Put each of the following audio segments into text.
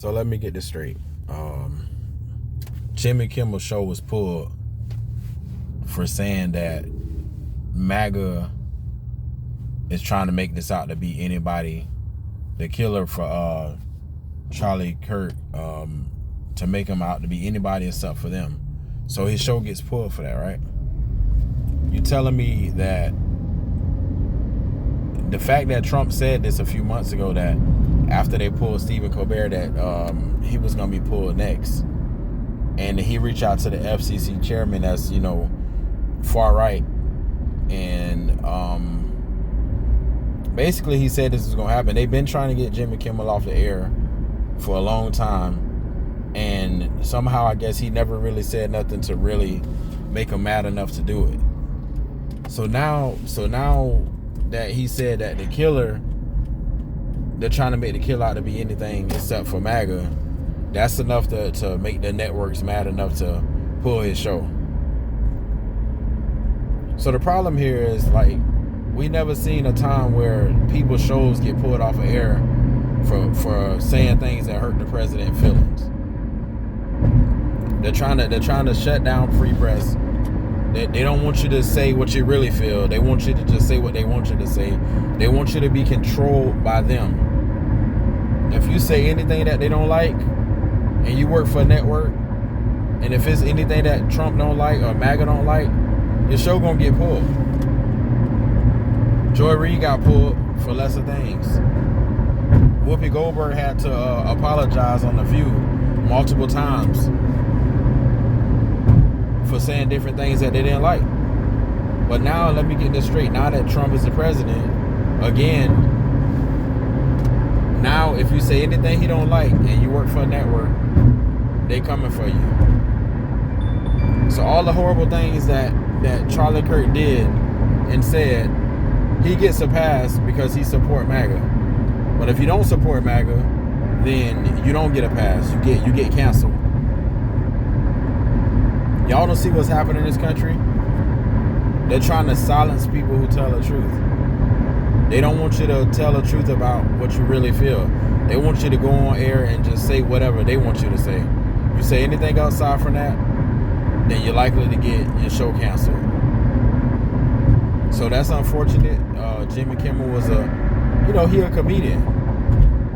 So let me get this straight. Jimmy Kimmel show was pulled for saying that MAGA is trying to make this out to be anybody, the killer for Charlie Kirk, to make him out to be anybody except for them. So his show gets pulled for that, right? You telling me that the fact that Trump said this a few months ago, that after they pulled Stephen Colbert, that he was going to be pulled next, and he reached out to the FCC chairman that's, far right, and basically he said this is going to happen. They've been trying to get Jimmy Kimmel off the air for a long time, and somehow I guess he never really said nothing to really make him mad enough to do it. So now that he said that the killer, they're trying to make the killer out to be anything except for MAGA, that's enough to make the networks mad enough to pull his show. So the problem here is, we never seen a time where people's shows get pulled off of air for saying things that hurt the president's feelings. They're trying to shut down free press. They don't want you to say what you really feel. They want you to just say what they want you to say. They want you to be controlled by them. If you say anything that they don't like, and you work for a network, and if it's anything that Trump don't like or MAGA don't like, your show gonna get pulled. Joy Reid got pulled for lesser things. Whoopi Goldberg had to apologize on The View multiple times for saying different things that they didn't like. But now, let me get this straight. Now that Trump is the president, again, now if you say anything he don't like and you work for a network, they coming for you. So all the horrible things that Charlie Kirk did and said, he gets a pass because he support MAGA. But if you don't support MAGA, then you don't get a pass. You get canceled. Y'all don't see what's happening in this country? They're trying to silence people who tell the truth. They don't want you to tell the truth about what you really feel. They want you to go on air and just say whatever they want you to say. You say anything outside from that, then you're likely to get your show canceled. So that's unfortunate. Jimmy Kimmel was he a comedian,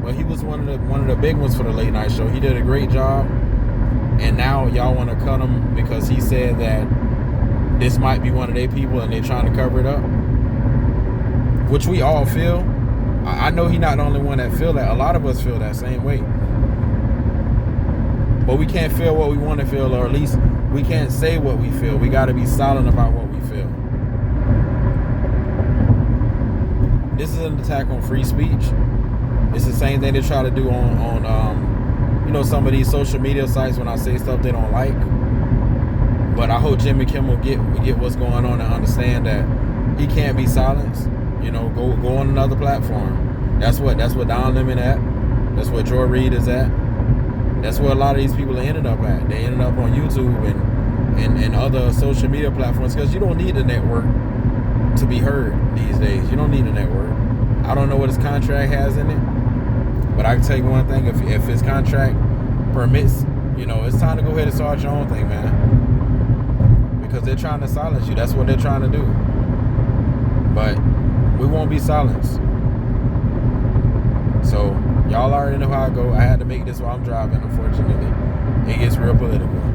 but he was one of the big ones for the late night show. He did a great job. And now y'all want to cut him because he said that this might be one of their people and they're trying to cover it up, which we all feel. I know he's not the only one that feel that. A lot of us feel that same way. But we can't feel what we want to feel, or at least we can't say what we feel. We got to be silent about what we feel. This is an attack on free speech. It's the same thing they try to do on some of these social media sites when I say stuff they don't like. But I hope Jimmy Kimmel get what's going on and understand that he can't be silenced. Go on another platform. That's what Don Lemon at. That's where Joy Reid is at. That's where a lot of these people ended up at. They ended up on YouTube and other social media platforms, because you don't need a network to be heard these days. You don't need a network. I don't know what his contract has in it, but I can tell you one thing: if his contract permits, it's time to go ahead and start your own thing, man. Because they're trying to silence you. That's what they're trying to do. But we won't be silenced. So y'all already know how I go. I had to make this while I'm driving, unfortunately. It gets real political.